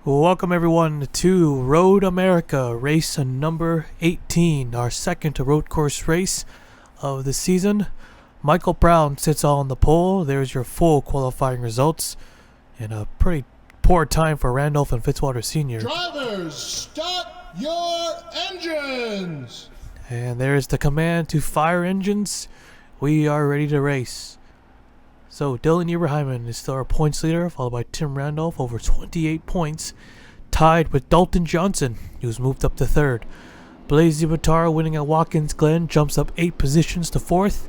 Welcome everyone to Road America race number 18, our second road course race of the season. Michael Brown sits on the pole. There's your full qualifying results, and a pretty poor time for Randolph and Fitzwater Sr. Drivers, start your engines! And there's the command to fire engines. We are ready to race. So Dylan Eberheimen is still our points leader, followed by Tim Randolph over 28 points, tied with Dalton Johnson, who's moved up to third. Blaze Zibatara, winning at Watkins Glen, jumps up 8 positions to fourth.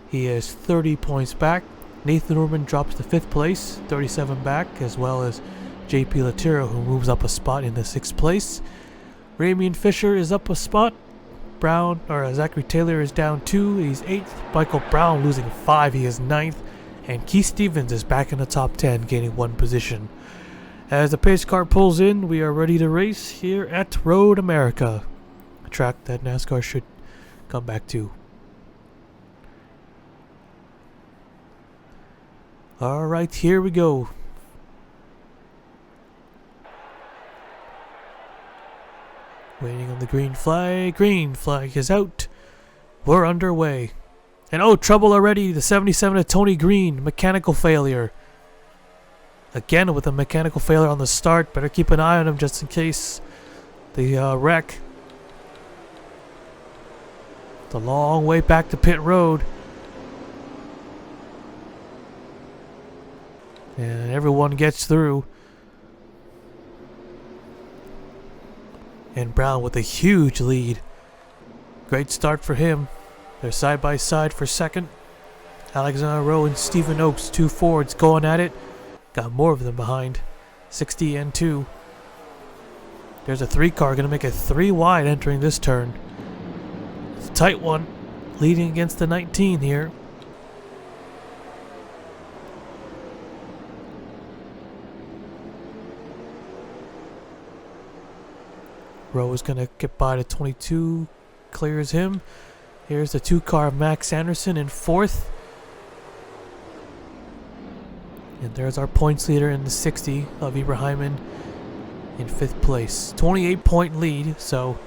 He is 30 points back. Nathan Orman drops to 5th place, 37 back, as well as JP Latiro, who moves up a spot in the 6th place. Ramian Fisher is up a spot. Zachary Taylor is down 2. He's 8th. Michael Brown losing 5. He is 9th. And Keith Stevens is back in the top 10, gaining 1 position. As the pace car pulls in, we are ready to race here at Road America, a track that NASCAR should come back to. Alright, here we go. Waiting on the green flag. Green flag is out. We're underway. And oh, trouble already. The 77 of Tony Green. Mechanical failure. Again with a mechanical failure on the start. Better keep an eye on him just in case the wreck. It's a long way back to pit road. And everyone gets through. And Brown with a huge lead. Great start for him. They're side by side for second. Alexander Rowe and Stephen Oakes, 2 Fords going at it. Got more of them behind. 60 and 2. There's a 3 car going to make it 3 wide entering this turn. It's a tight one. Leading against the 19 here. Rowe is going to get by to 22. Clears him. Here's the 2 car of Max Anderson in 4th. And there's our points leader in the 60 of Eberheimen in 5th place. 28-point lead, so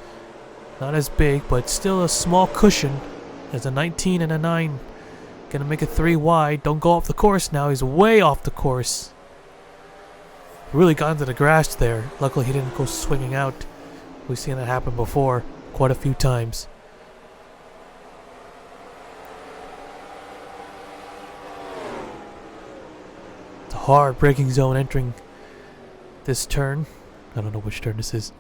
not as big, but still a small cushion. There's a 19 and a 9. Gonna make it 3 wide. Don't go off the course now. He's way off the course. Really got into the grass there. Luckily he didn't go swinging out. We've seen that happen before quite a few times. Hard braking zone entering this turn. I don't know which turn this is.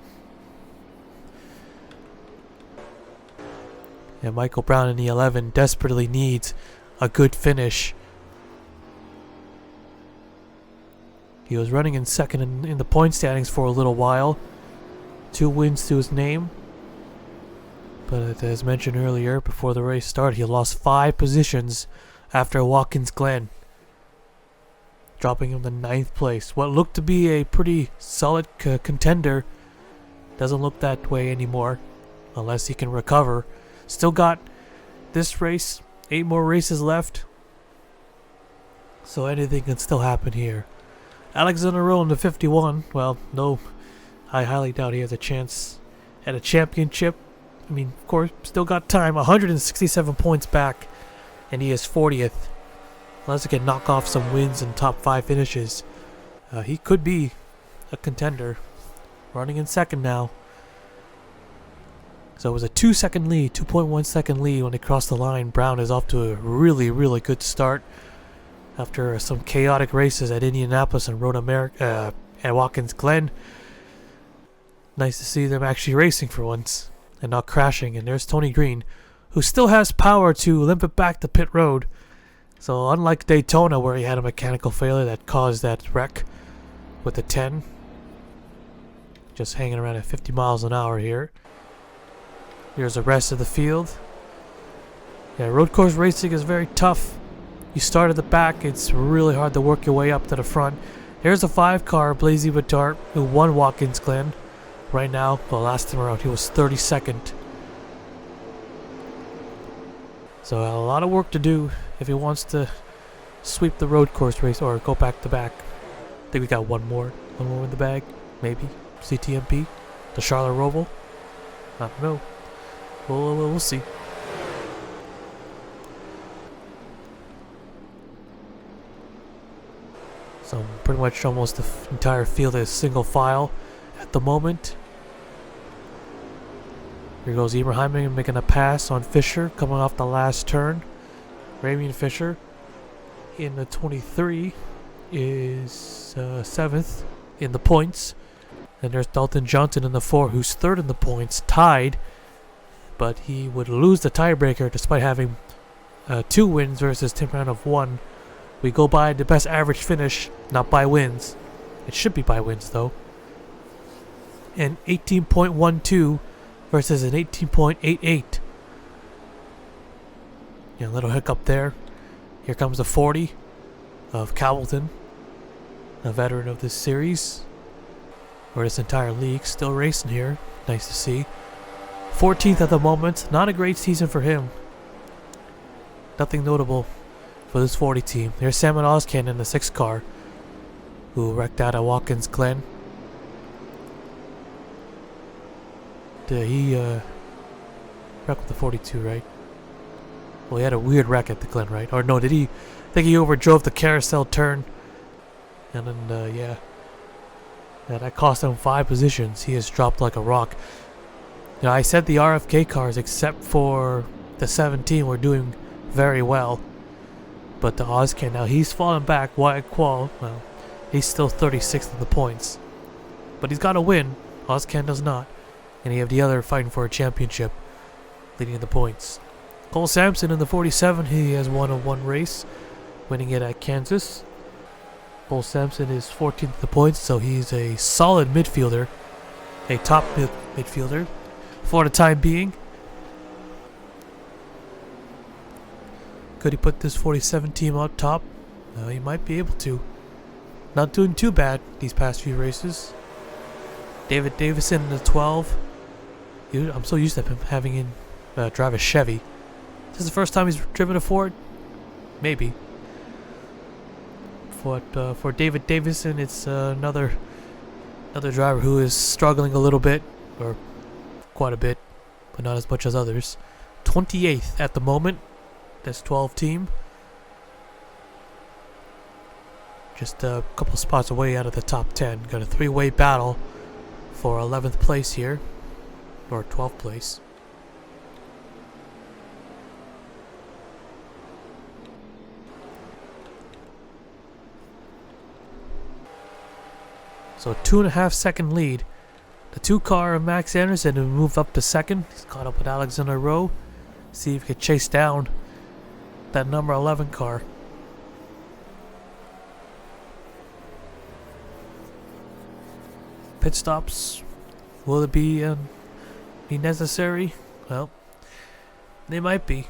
And Michael Brown in the 11 desperately needs a good finish. He was running in second in the point standings for a little while. 2 wins to his name. But as mentioned earlier, before the race started, he lost 5 positions after Watkins Glen, dropping him to 9th place. What looked to be a pretty solid contender doesn't look that way anymore, unless he can recover. Still got this race, 8 more races left, so anything can still happen here. Alexander Rowe in the 51, well, no, I highly doubt he has a chance at a championship. I mean, of course, still got time, 167 points back, and he is 40th. Unless he can knock off some wins and top 5 finishes, he could be a contender. Running in second now. So it was a 2-second lead, 2.1 second lead when they crossed the line. Brown is off to a really, really good start after some chaotic races at Indianapolis and Road America at Watkins Glen. Nice to see them actually racing for once and not crashing. And there's Tony Green, who still has power to limp it back to pit road. So unlike Daytona, where he had a mechanical failure that caused that wreck with the 10, just hanging around at 50 miles an hour here. Here's the rest of the field. Yeah, road course racing is very tough. You start at the back, it's really hard to work your way up to the front. Here's a 5 car, Blaze Zibatara, who won Watkins Glen. Right now, the last time around, he was 32nd. So a lot of work to do if he wants to sweep the road course race or go back to back. I think we got one more in the bag. Maybe. CTMP? The Charlotte Roval? I don't know. We'll see. So pretty much almost the entire field is single file at the moment. Here goes Ibrahim making a pass on Fisher, coming off the last turn. Ramian Fisher in the 23 is 7th in the points. And there's Dalton Johnson in the 4, who's 3rd in the points, tied. But he would lose the tiebreaker despite having 2 wins versus Tim Randolph 1. We go by the best average finish, not by wins. It should be by wins though. And 18.12 versus an 18.88. Yeah, a little hiccup there. Here comes the 40 of Cowelton, a veteran of this series, or this entire league, still racing here. Nice to see. 14th at the moment. Not a great season for him. Nothing notable for this 40 team. There's Salmon Oscan in the 6th car, who wrecked out at Watkins Glen. He wrecked with the 42, right? Well, he had a weird wreck at the Glen, right? Or no, did he? I think he overdrove the carousel turn. And then, yeah, that cost him 5 positions. He has dropped like a rock. Now, I said the RFK cars, except for the 17, were doing very well. But the Oscan, now he's fallen back. Wyatt Qual, well, he's still 36th in the points. But he's got to win. Oscan does not. And you have the other fighting for a championship, leading in the points. Cole Sampson in the 47, he has won a 1 race, winning it at Kansas. Cole Sampson is 14th in the points, so he's a solid midfielder, a top midfielder for the time being. Could he put this 47 team up top? He might be able to. Not doing too bad these past few races. David Davison in the 12. I'm so used to him having him drive a Chevy. This is the first time he's driven a Ford? Maybe. But for David Davison, it's another driver who is struggling a little bit, or quite a bit, but not as much as others. 28th at the moment. That's 12 team. Just a couple spots away out of the top 10. Got a 3-way battle for 11th place here. Or 12th place. So 2.5 second lead. The 2 car of Max Anderson will move up to 2nd. He's caught up with Alexander Rowe. See if he can chase down that number 11 car. Pit stops. Will it be necessary? Well, they might be.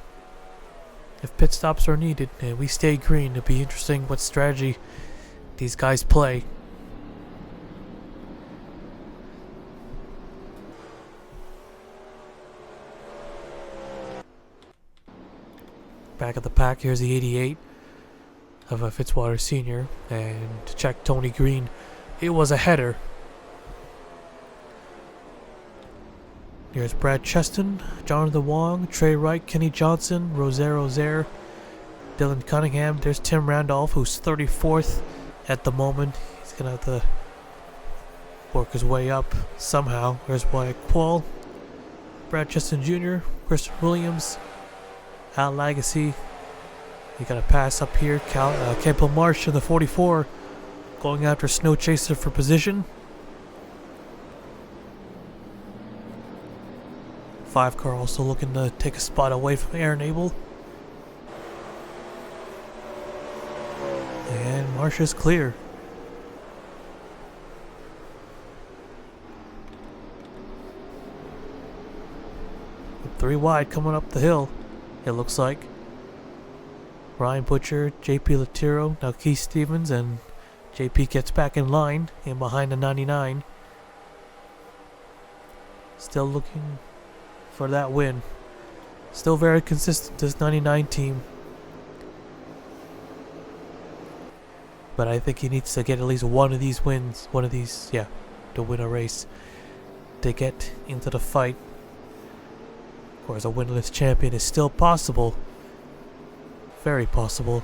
If pit stops are needed and we stay green, it'll be interesting what strategy these guys play. Back at the pack, here's the 88 of a Fitzwater Sr. And to check Tony Green, it was a header. Here's Brad Cheston, Jonathan Wong, Trey Wright, Kenny Johnson, Rosaire Rozier, Dylan Cunningham. There's Tim Randolph, who's 34th at the moment. He's going to have to work his way up somehow. There's Wyatt Qual, Brad Cheston Jr., Chris Williams, Al Lagacy. You got a pass up here. Campbell Marsh in the 44 going after Snow Chaser for position. 5 car also looking to take a spot away from Aaron Abel. And Marsh is clear. With 3 wide coming up the hill, it looks like. Ryan Butcher, JP Latiro, now Keith Stevens, and JP gets back in line and behind the 99. Still looking for that win. Still very consistent, this 99 team. But I think he needs to get at least one of these wins. to win a race to get into the fight. Of course, a winless champion is still possible. Very possible.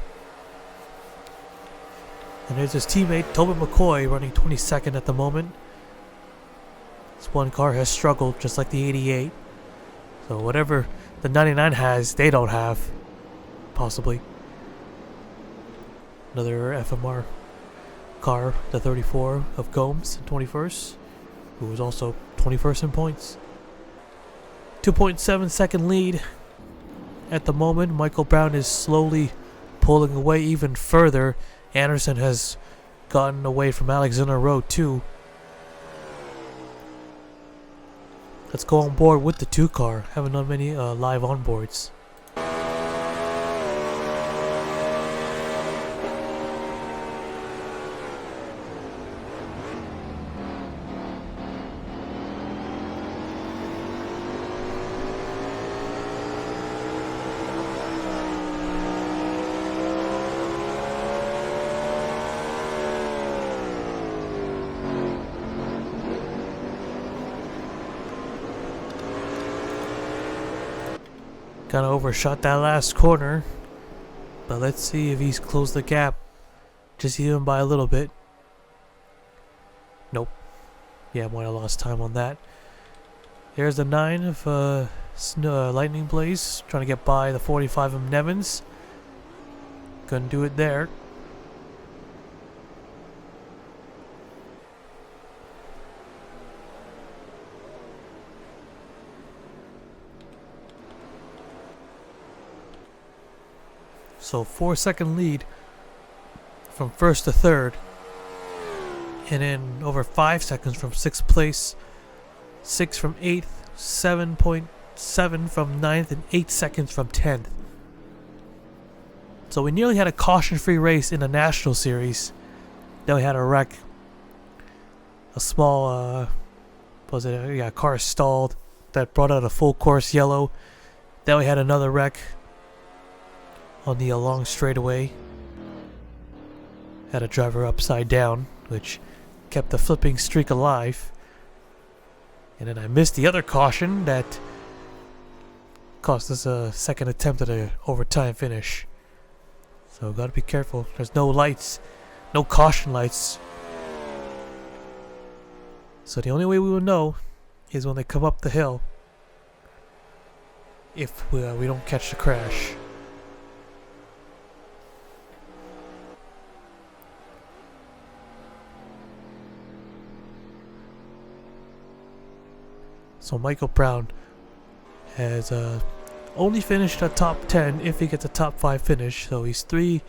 And there's his teammate, Tobin McCoy, running 22nd at the moment. This one car has struggled, just like the 88. So whatever the 99 has, they don't have. Possibly. Another FMR car, the 34 of Gomes, 21st, who was also 21st in points. 2.7 second lead at the moment. Michael Brown is slowly pulling away even further. Anderson has gotten away from Alexander Rowe too. Let's go on board with the 2 car. Haven't done many live onboards. Kind of overshot that last corner, but let's see if he's closed the gap just even by a little bit. Nope. Yeah, might have lost time on that. There's the 9 of Lightning Blaze trying to get by the 45 of Nevins. Couldn't do it there. So 4-second lead from 1st to 3rd. And then over 5 seconds from 6th place. 6 from 8th. 7.7 from 9th. And 8 seconds from 10th. So we nearly had a caution-free race in the National Series. Then we had a wreck. A small, car stalled. That brought out a full course yellow. Then we had another wreck on the long straightaway. Had a driver upside down, which kept the flipping streak alive. And then I missed the other caution that cost us a second attempt at an overtime finish. So gotta be careful. There's no lights, no caution lights. So the only way we will know is when they come up the hill, if we don't catch the crash. So Michael Brown has only finished a top 10 if he gets a top 5 finish. So he's three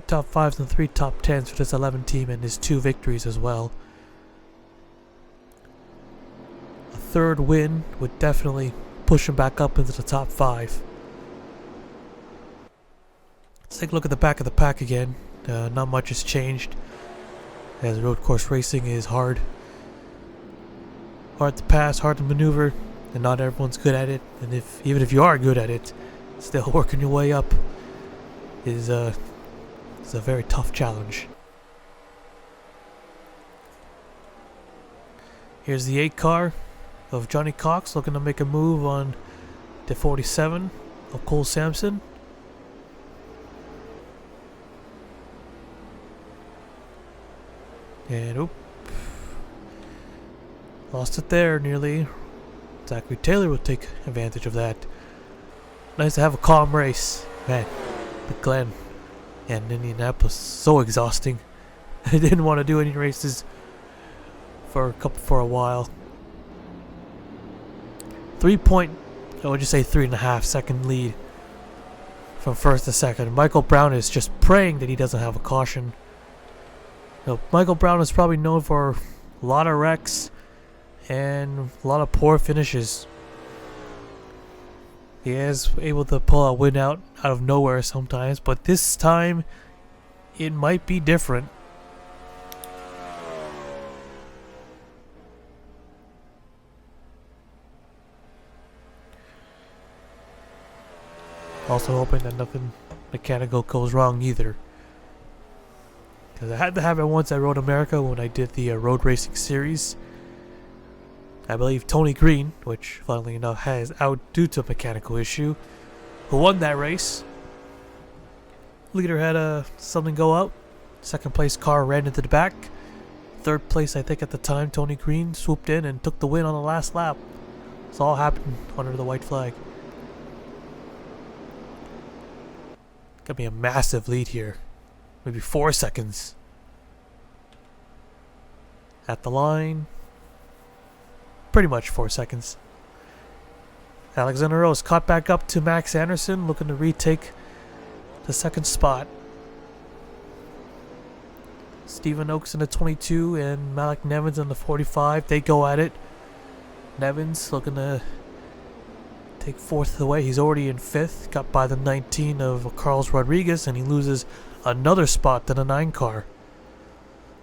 top 5s and 3 top 10s for this 11 team, and his 2 victories as well. A 3rd win would definitely push him back up into the top 5. Let's take a look at the back of the pack again. Not much has changed, as road course racing is hard to pass, hard to maneuver, and not everyone's good at it. And even if you are good at it, still working your way up is a very tough challenge. Here's the 8 car of Johnny Cox looking to make a move on the 47 of Cole Sampson. And oop. Lost it there nearly. Zachary Taylor will take advantage of that. Nice to have a calm race. Man, the Glen and Indianapolis, so exhausting. I didn't want to do any races for a while. 3.5 second lead from 1st to 2nd. Michael Brown is just praying that he doesn't have a caution. Michael Brown is probably known for a lot of wrecks and a lot of poor finishes. He is able to pull a win out of nowhere sometimes, but this time it might be different. Also hoping that nothing mechanical goes wrong either. Because I had to have it once at Road America when I did the road racing series. I believe Tony Green, which funnily enough has out due to a mechanical issue, who won that race. Leader had something go out. Second place car ran into the back. Third place, I think at the time, Tony Green swooped in and took the win on the last lap. This all happened under the white flag. Gonna be a massive lead here. Maybe 4 seconds. At the line. Pretty much 4 seconds. Alexander Rose caught back up to Max Anderson, looking to retake the second spot. Stephen Oakes in the 22 and Malik Nevins in the 45. They go at it. Nevins looking to take fourth away. He's already in fifth. Got by the 19 of Carlos Rodriguez, and he loses another spot to the 9 car.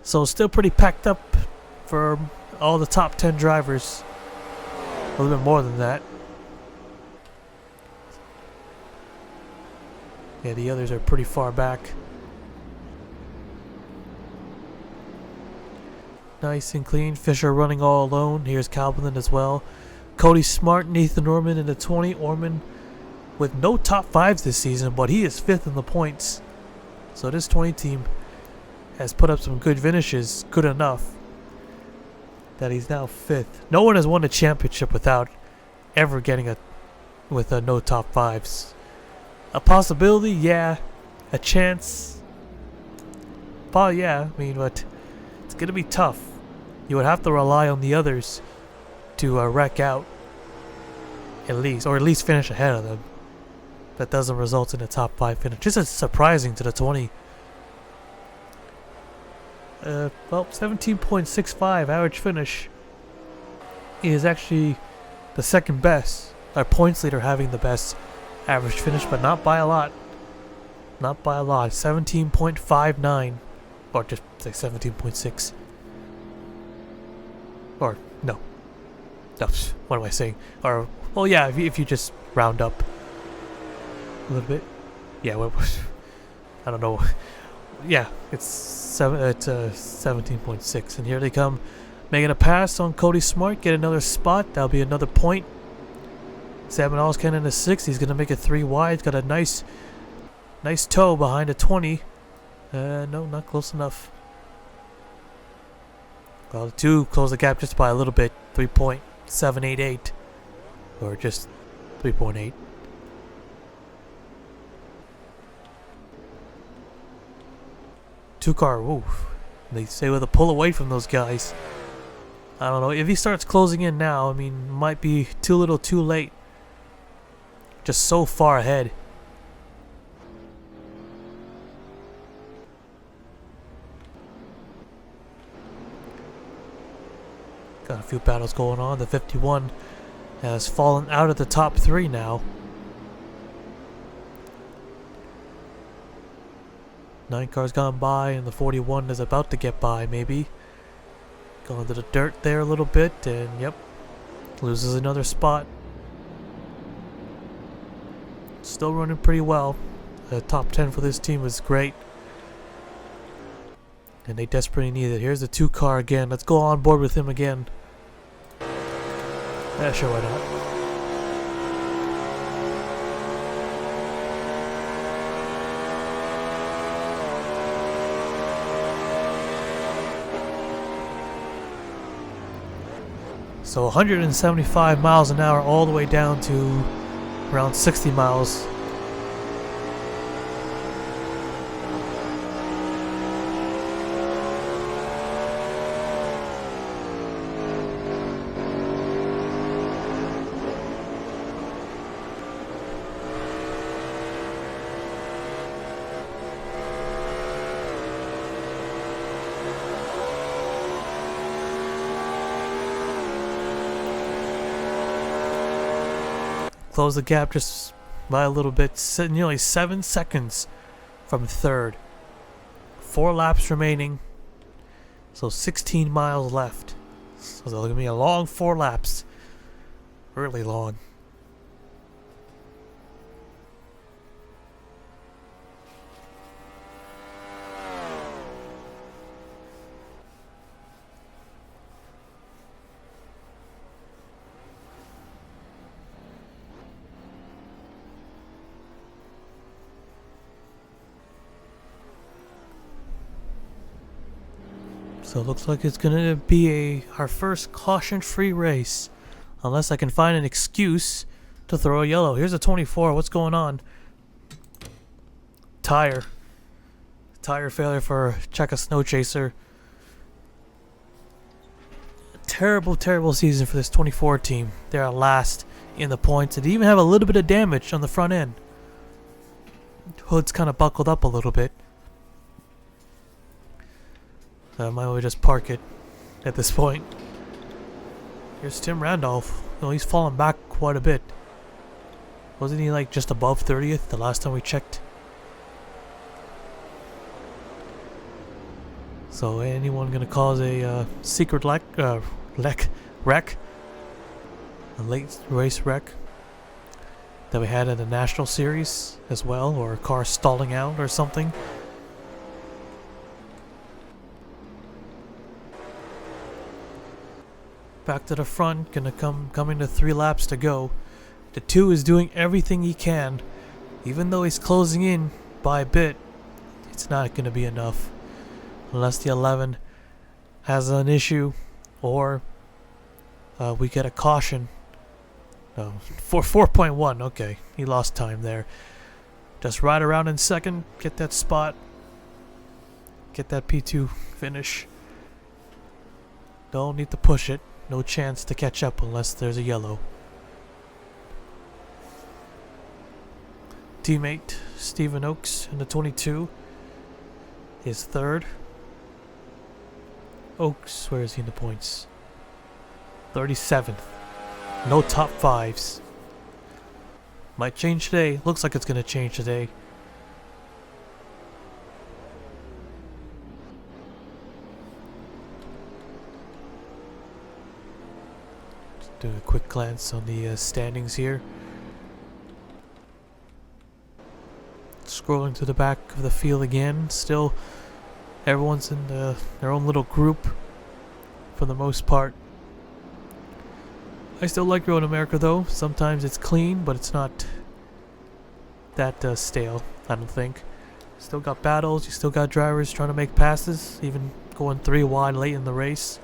So still pretty packed up for all the top 10 drivers. A little bit more than that. Yeah, the others are pretty far back. Nice and clean. Fisher running all alone. Here's Calvin as well. Cody Smart, Nathan Orman in the 20. Orman with no top 5s this season, but he is 5th in the points. So this 20 team has put up some good finishes. Good enough that he's now 5th. No one has won a championship without ever getting with no top 5s. A possibility, yeah. A chance, probably, yeah. I mean, but it's gonna be tough. You would have to rely on the others to wreck out, at least, or at least finish ahead of them. That doesn't result in a top 5 finish. Just as surprising to the 20. Well, 17.65 average finish is actually the second best. Our points leader having the best average finish, but not by a lot. Not by a lot. 17.59. Or just say 17.6. Or, no. No, what am I saying? Or, well, yeah, if you just round up a little bit. Yeah, I don't know. Yeah, it's 17.6. And here they come, making a pass on Cody Smart. Get another spot. That'll be another point. Sam Alscan in the 6. He's going to make it 3 wide. Got a nice toe behind a 20. No, not close enough. Well, the 2 close the gap just by a little bit. 3.788. Or just 3.8. Two car, oof. They say with a pull away from those guys. I don't know. If he starts closing in now, I mean, might be too little too late. Just so far ahead. Got a few battles going on. The 51 has fallen out of the top 3 now. 9 cars gone by, and the 41 is about to get by, maybe. Going to the dirt there a little bit, and yep, loses another spot. Still running pretty well. The top 10 for this team is great. And they desperately need it. Here's the 2 car again. Let's go on board with him again. Yeah, sure, why not? So 175 miles an hour all the way down to around 60 miles. Close the gap just by a little bit, nearly 7 seconds from third. 4 laps remaining, so 16 miles left. So there's going to be a long 4 laps. Really long. So it looks like it's gonna be our first caution-free race, unless I can find an excuse to throw a yellow. Here's a 24. What's going on? Tire failure for Cheka Snow Chaser. Terrible season for this 24 team. They're last in the points. They even have a little bit of damage on the front end. Hood's kind of buckled up a little bit. So I might well just park it at this point. Here's Tim Randolph. You know, he's fallen back quite a bit. Wasn't he like just above 30th the last time we checked? So anyone gonna cause a secret wreck? A late race wreck that we had in the National Series as well, or a car stalling out or something. Back to the front, coming to 3 laps to go. The 2 is doing everything he can. Even though he's closing in by a bit, it's not gonna be enough. Unless the 11 has an issue, or we get a caution. No, 4.1, okay. He lost time there. Just ride around in second, get that spot. Get that P2 finish. Don't need to push it. No chance to catch up unless there's a yellow. Teammate Stephen Oakes in the 22 is third. Oakes, where is he in the points? 37th. No top 5s. Might change today. Looks like it's going to change today. Just do a quick glance on the standings here. Scrolling to the back of the field again. Still, everyone's in their own little group for the most part. I still like Road America though. Sometimes it's clean, but it's not that stale, I don't think. Still got battles, you still got drivers trying to make passes, even going 3 wide late in the race.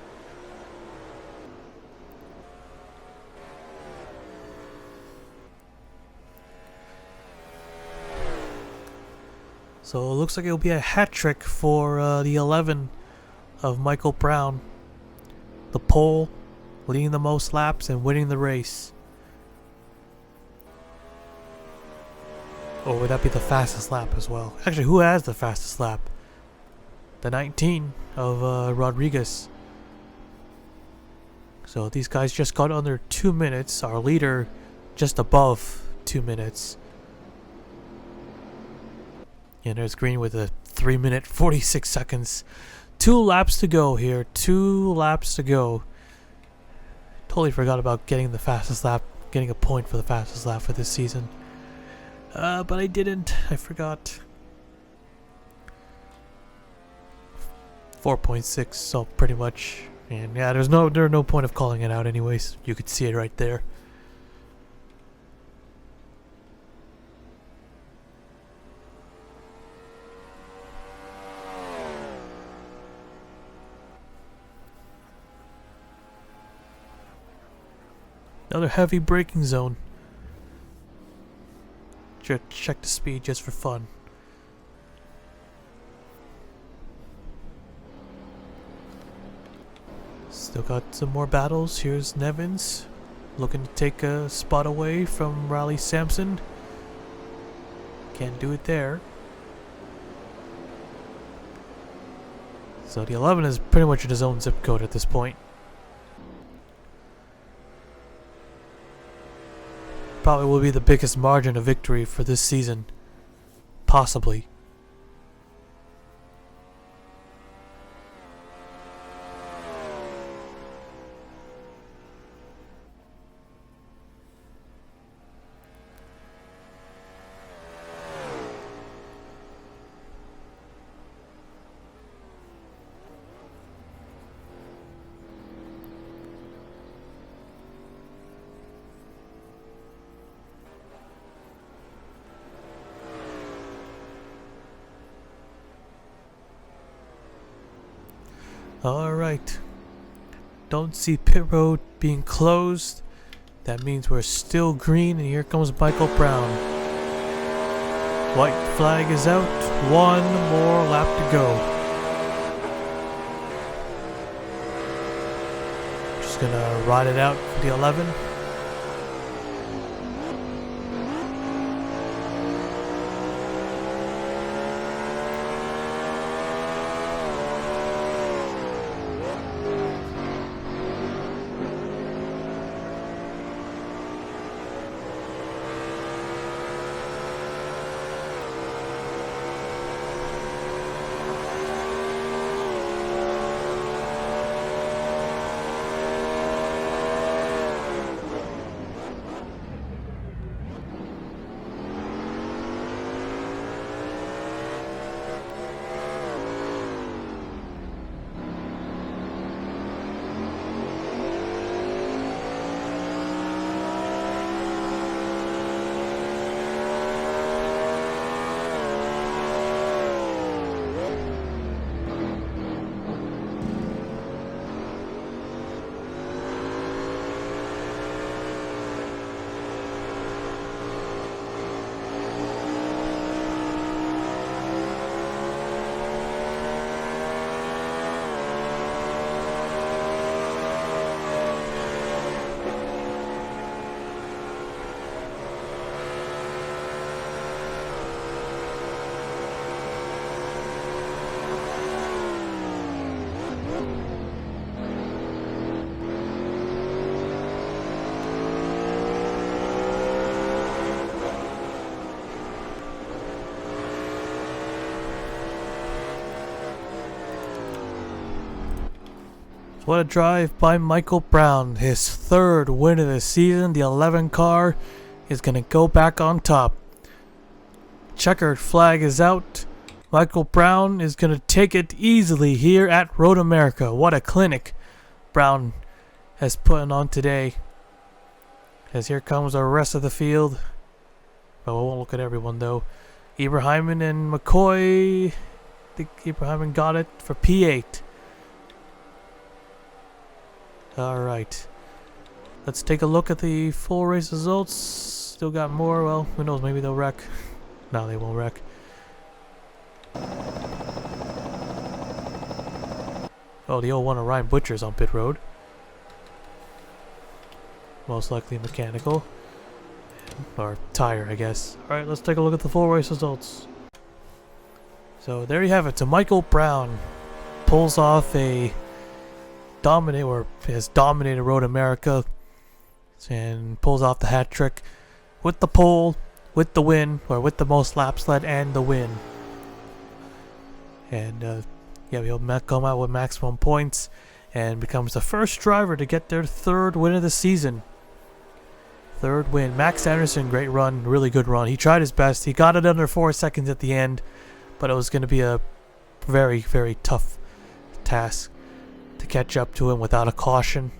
So it looks like it'll be a hat trick for the 11 of Michael Brown. The pole, leading the most laps and winning the race. Or would that be the fastest lap as well? Actually, who has the fastest lap? The 19 of Rodriguez. So these guys just got under 2 minutes. Our leader just above 2 minutes. And there's Green with a 3 minute 46 seconds. 2 laps to go here. 2 laps to go. Totally forgot about getting the fastest lap, getting a point for the fastest lap for this season. But I didn't. I forgot. 4.6, so pretty much. And yeah, there's no point of calling it out anyways. You could see it right there. Another heavy braking zone. Check the speed just for fun. Still got some more battles. Here's Nevins looking to take a spot away from Riley Sampson. Can't do it there. So the 11 is pretty much in his own zip code at this point. Probably will be the biggest margin of victory for this season. Possibly. Alright. Don't see pit road being closed. That means we're still green, and here comes Michael Brown. White flag is out. One more lap to go. Just gonna ride it out for the 11. What a drive by Michael Brown. His third win of the season. The 11 car is going to go back on top. Checkered flag is out. Michael Brown is going to take it easily here at Road America. What a clinic Brown has put on today. As here comes the rest of the field. But we won't look at everyone though. Ibrahim and McCoy. I think Ibrahim got it for P8. Alright. Let's take a look at the full race results. Still got more. Well, who knows? Maybe they'll wreck. No, they won't wreck. Oh, the 01 Orion Butcher's on pit road. Most likely mechanical. Or tire, I guess. Alright, let's take a look at the full race results. So there you have it. So Michael Brown pulls off a has dominated Road America and pulls off the hat trick with the pole, with the win, or with the most laps led and the win. And yeah, he'll come out with maximum points and becomes the first driver to get their third win of the season. Third win. Max Anderson, great run, really good run. He tried his best. He got it under 4 seconds at the end, but it was going to be a very, very tough task to catch up to him without a caution.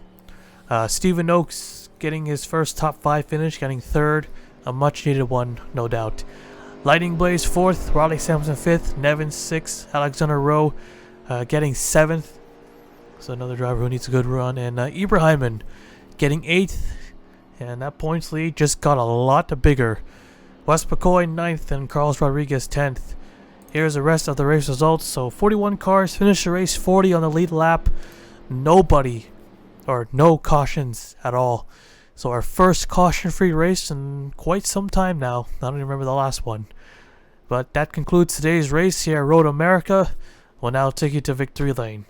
Stephen Oakes getting his first top 5 finish, getting third. A much needed one, no doubt. Lightning Blaze 4th, Riley Sampson 5th, Nevin 6th, Alexander Rowe getting 7th. So another driver who needs a good run. And Ibrahim getting 8th. And that points lead just got a lot bigger. Wes McCoy 9th and Carlos Rodriguez 10th. Here's the rest of the race results. So 41 cars finished the race, 40 on the lead lap. Nobody, or no cautions at all. So our first caution-free race in quite some time now. I don't even remember the last one. But that concludes today's race here at Road America. We'll now take you to victory lane.